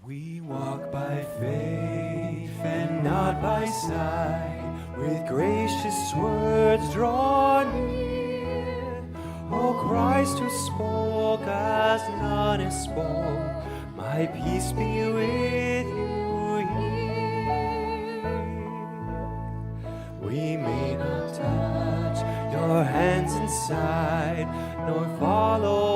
We walk by faith and not by sight, with gracious words draw near. O Christ who spoke as none has spoke, my peace be with you here. We may not touch your hands inside, nor follow